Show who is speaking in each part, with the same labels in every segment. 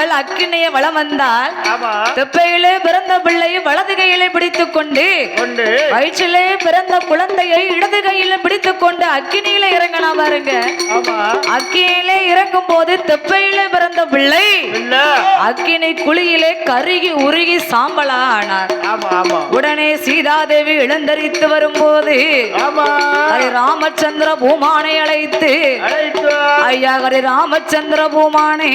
Speaker 1: அவள் அக்கினியை வளம் வந்தால் தெப்பையிலே பிறந்த பிள்ளையை வலது கையிலே பிடித்துக் கொண்டு வயிற்றிலே பிறந்த குழந்தையை இடது கையில பிடித்துக் கொண்டு அக்கினியில இறங்கினா பாருங்க. அக்கினியிலே இறங்கும் போது தெப்பையிலே பிறந்த பிள்ளை அக்கினி குழியிலே கருகி உருகி சாம்பலா ஆனார். உடனே சீதாதேவி எழுந்தரித்து வரும்போது ஹரி ராமச்சந்திர பூமானை அழைத்து, ஐயா ஹரி ராமச்சந்திர பூமானே,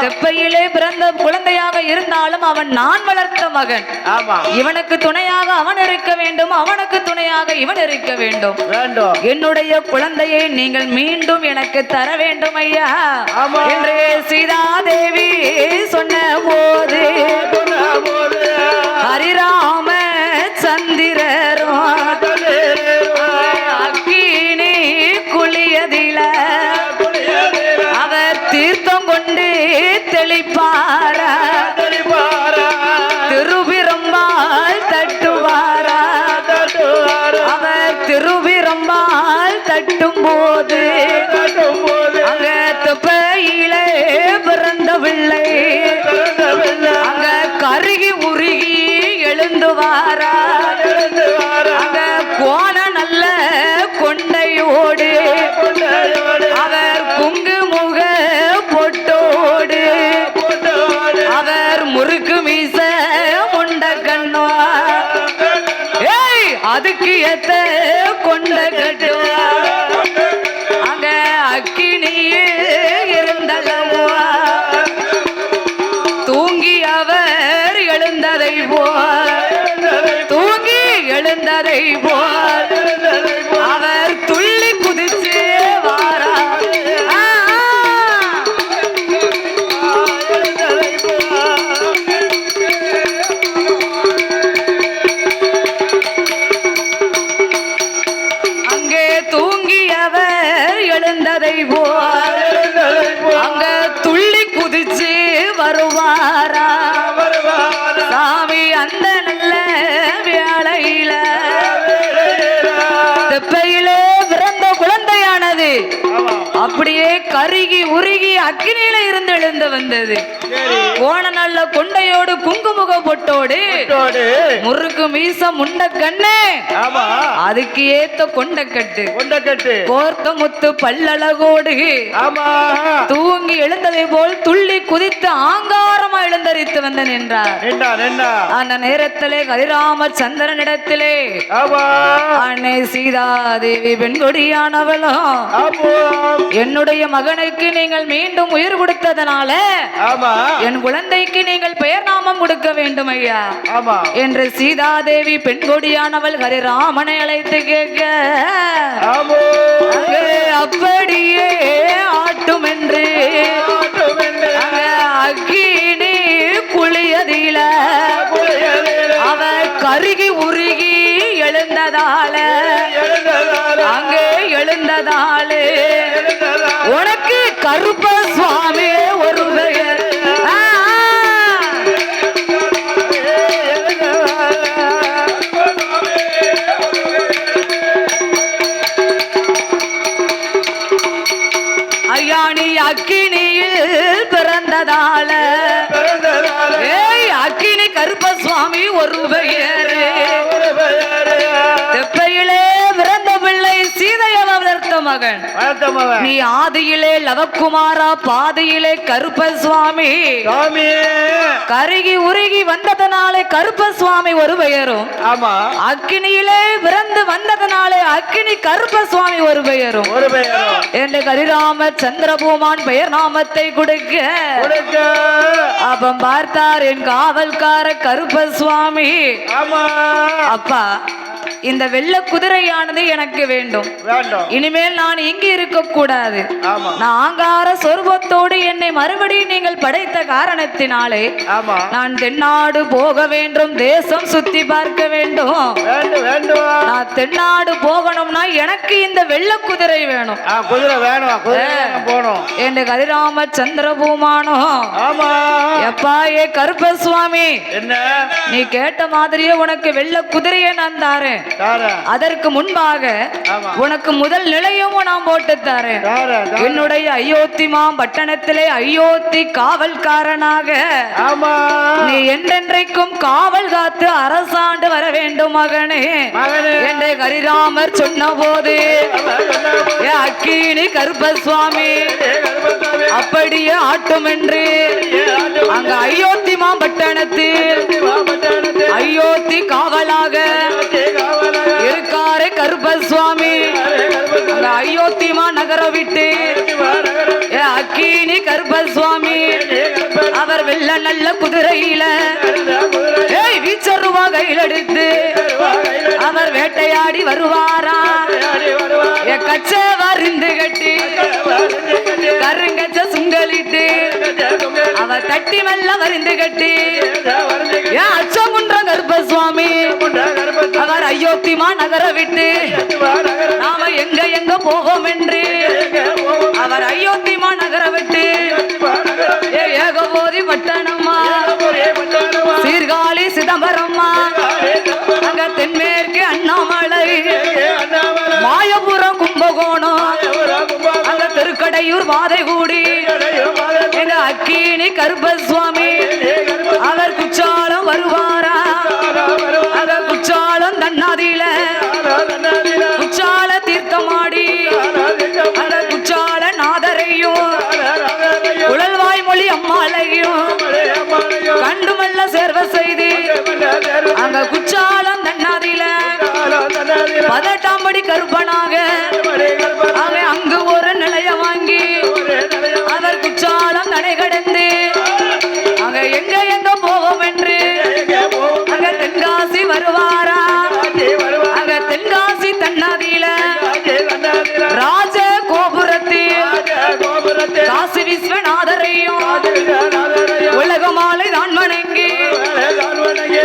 Speaker 1: தெப்பையிலே பிறந்த குழந்தையாக இருந்தாலும் அவன் நான் வளர்த்த மகன். இவனுக்கு துணையாக அவன் இருக்க வேண்டும், அவனுக்கு துணையாக இவன் இருக்க வேண்டும். என்னுடைய குழந்தையை நீங்கள் மீண்டும் எனக்கு தர வேண்டும் ஐயா என்று சீதாதேவி சொன்ன போது ஹரிராம சந்திரரும் அக்கினி குளியதில அவர் தீர்த்தம் கொண்டு தெளிப்பாரா, திருவிரம்பால் தட்டுவாரா. அவர் திருவிரம்பால் தட்டும் போது அங்க தெப்பையிலே பிறந்தவில்லை அங்க கருகி உருகி எழுந்து வாரா. அங்க கோண நல்ல கொண்டையோடு அவர் குங்குமுக பொட்டோடு அவர் முறுக்கு மீச முண்ட கண்ணோ, ஏய் அதுக்கு ஏத்த கொண்ட கட்டுவா. அங்க அக்கினியே இருந்தல்லவா, தூங்கி அவர் எழுந்ததை போல், தூங்கி எழுந்ததை போல் அவர் துள்ளி குதிச்சு வாரா. அங்கே தூங்கி அவர் எழுந்ததை போல் அங்க துள்ளி குதிச்சு வருவாரா சாமி. அந்த நல்ல வேளையில தெப்பையிலே பிறந்த குழந்தையானது அப்படியே கருகி உருகி அக்கினியில இருந்து எழுந்து வந்தது. கோண நல்ல கொண்டையோடு குங்குமுக பொட்டோடு முறுக்கு மீச முண்ட கண்ணு, அதுக்கு ஏத்த கொண்டக்கட்டு கோர்த்த முத்து பல்லழகோடு தூங்கி எழுந்ததை போல் துள்ளி குதித்து ஆங்காரமா எழுந்தரித்து வந்த நின்றார். அந்த நேரத்திலே ஹரிராமச்சந்திரனிடத்திலே அன்னை சீதாதேவி பெண்கொடியானவளும், என்னுடைய மகனுக்கு நீங்கள் மீண்டும் உயிர் கொடுத்ததனால என் குழந்தைக்கு நீங்கள் பெயர் நாமம் கொடுக்க வேண்டும் ஐயா என்று சீதாதேவி பெண்கொடியானவள் ஹரிராமனை அழைத்து கேட்க, அப்படியே ஆட்டும் என்று அக்கினி குளியதில அவர் கருகி உருகி எழுந்ததால அங்கே எழுந்ததாலே உனக்கு கருப்ப சுவாமி ஒரு பெயர். ஐயா நீ அக்கினியில் பிறந்ததால அக்கினி கருப்ப சுவாமி ஒரு பெயர். தெப்பையிலே பிறந்த பிள்ளை சீதையை வளர்த்த மகன் நீ ஆதியிலே லவக்குமாரா, பாதியிலே கருப்ப சுவாமி. கருகி உருகி வந்ததனாலே கருப்ப சுவாமி ஒரு பெயரும், அக்கினியிலே பிறந்து வந்ததனாலே அக்கினி கருப்ப சுவாமி ஒரு பெயரும் என்று ஹரிராம சந்திரபூமான் பெயர் நாமத்தை கொடுக்க அப்ப பார்த்தார் என் காவல்கார கருப்ப சுவாமி. அப்பா இந்த வெள்ள குதிரையானது எனக்கு வேண்டும். இனிமேல் நான் இங்கு இருக்க கூடாது. நான் ஆங்கார சொர்பத்தோடு என்னை மறுபடியும் நீங்கள் படைத்த காரணத்தினாலே நான் தென்னாடு போக வேண்டும், தேசம் சுத்தி பார்க்க வேண்டும். நான் தென்னாடு போகணும்னா எனக்கு இந்த வெள்ள குதிரை வேணும். என்று ஹரிராம சந்திரபூமானோ எப்பா ஏ கருப்ப சுவாமி, நீ கேட்ட மாதிரியே உனக்கு வெள்ள குதிரையை நான் தாரேன். அதற்கு முன்பாக உனக்கு முதல் நிலையும் நான் போட்டு தரேன். என்னுடைய அயோத்திமா பட்டணத்திலே அயோத்தி காவல்காரனாக நீ என்றென்றைக்கும் காவல் காத்து அரசாண்டு வர வேண்டும் மகனே என்று ஹரிராமர் சொன்ன போது அக்கினி கருப்பசுவாமி அப்படியே ஆட்டும் என்று அங்க அயோத்தி மாம்பட்டணத்தில் அயோத்தி காவலாக இருக்காரே கருப்பசுவாமி. அங்க அயோத்தி நகர விட்டு அக்கினி கருப்பசுவாமி அவர் வெள்ள நல்ல குதிரையில வீச்சருவா கையில் எடுத்து அவர் வேட்டையாடி வருவாரா. கச்ச வருந்து கட்டி கருங்கச்ச சுங்கலிட்டு அவர் தட்டி மெல்ல வருந்து கட்டி அச்சமுன்ற கருப்பசுவாமி அவர் அயோத்திமா நகர விட்டு நாம எங்க எங்க போவோம் என்று அவர் அயோத்திமா நகர விட்டு ஏகபோதி பட்டணம்மா சீர்காழி சிதம்பரம்மா அங்க தென்மேற்கு அண்ணாமலை மாயபுரம் கும்பகோணம் அங்க திருக்கடையூர் வாதைகூடி எங்க அக்கினி கருப்பசுவாமி அவர் குச்சாலம் வருவாரா. அங்க குச்சாலம் தன்னாதியில குச்சால தீர்த்தமாடி அந்த குச்சால நாதரையும் உழல்வாய் மொழி அம்மாளையும் கண்டுமல்ல சேர்வ செய்து அங்க குச்சாலம் தன்னாதியில 18ஆம் படி கருப்பனாக அவன் அங்கு ஒரு நிலைய வாங்கி அவர் குச்சாலம் தடை கடந்து அங்க எங்க எங்க போவோம் என்று அங்க தென்காசி வருவாரா. அங்க தென்காசி தன்னாதியில ராஜ கோபுரத்தில் காசி விஸ்வநாதரையும் உலகமாலை தான் வணங்கி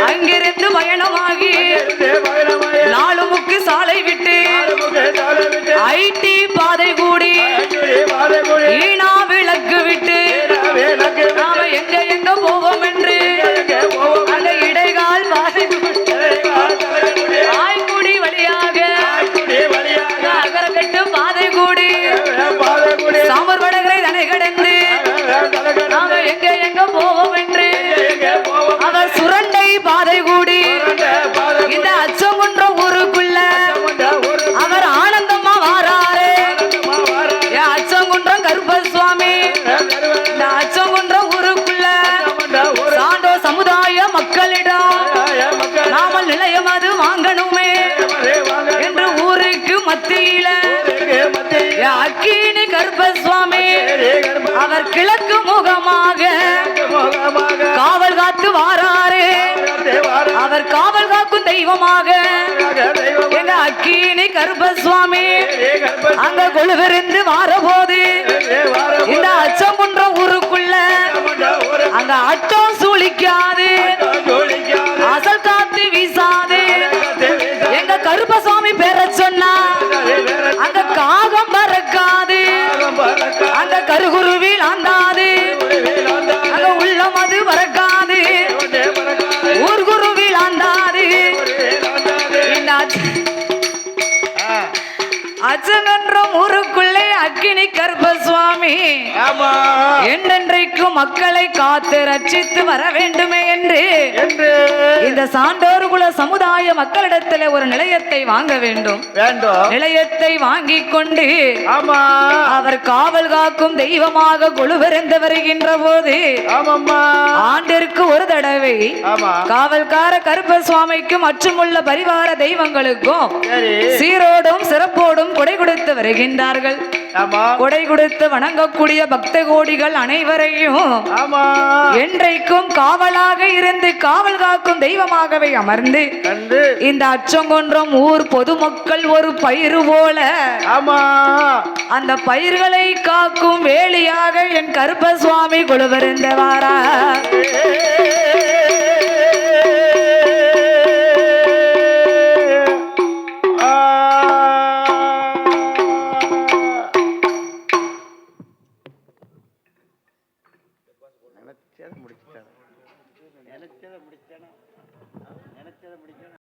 Speaker 1: அங்கிருந்து பயணமாகி நாலுமுக்கு சாலை விட்டு ஐடி பாதை கூடி ஈனா விளக்கு விட்டு நாம எங்க எங்க போவோம் என்று அந்த இடைகால் பாதை ஆய்குடி வழியாக அகரக்கட்டு பாதை கூடி சாமர் வடகரை தனை கடந்து நாம எங்க எங்க போவோம் என்று அவர் சுரண்டை பாதை கூடி இந்த அச்சங்குன்ற ஊருக்குள்ள அவர் ஆனந்தமா வாராரு. அச்சங்குன்றம் கருப்பசுவாமி இந்த அச்சங்குன்றம் ஊருக்குள்ள சாண்டோ சமுதாய மக்களிடம் நாம நிலையம் அது வாங்கணுமே என்று ஊருக்கு மத்தியில அக்கினி கருப்பசுவாமி அவர் கிழக்கு முகமாக காவல் காத்து வாராரே. அவர் காவல் காக்கும் தெய்வமாக எங்க அக்கினி கருப்பசுவாமி அங்க கொழுவிருந்து வாரபோது இந்த அச்சங்குன்ற ஊருக்குள்ள அங்க அட்டம் சூழிக்காது அசல் காத்து வீசாது எங்க கருப்பசுவாமி பேர சொன்னா அங்க காகம் பறக்காது அந்த கருகுருவில் ஆந்தாது அங்க உள்ளம் அது பறக்காது ஊர்குருவில் ஆந்தாது. அச்சங்கன்றம் ஊருக்குள்ளே அக்கினி கருப்பசுவாமி என்றென்றைக்கும் மக்களை காத்து ரட்சித்து வர வேண்டுமே என்று இந்த சான்றோர் குல சமுதாய மக்களிடத்தில் ஒரு நிலையத்தை வாங்க வேண்டும். நிலையத்தை வாங்கி கொண்டு அவர் காவல் காக்கும் தெய்வமாக கொழுவிருந்து வருகின்ற போது ஆண்டிற்கு ஒரு தடவை காவல்கார கருப்பசுவாமிக்கும் மற்றுமுள்ள பரிவார தெய்வங்களுக்கும் சீரோடும் சிறப்போடும் கொடை கொடுத்து வருகின்றார்கள். கொடை கொடுத்து வணங்கக்கூடிய பக்த கோடிகள் அனைவரையும் என்றைக்கும் காவலாக இருந்து காவல் காக்கும் தெய்வமாகவே அமர்ந்து இந்த அச்சங்குன்றம் ஊர் பொதுமக்கள் ஒரு பயிர் போல அந்த பயிர்களை காக்கும் வேலியாக என் கருப்பசுவாமி கொழுவிருந்தவாரா.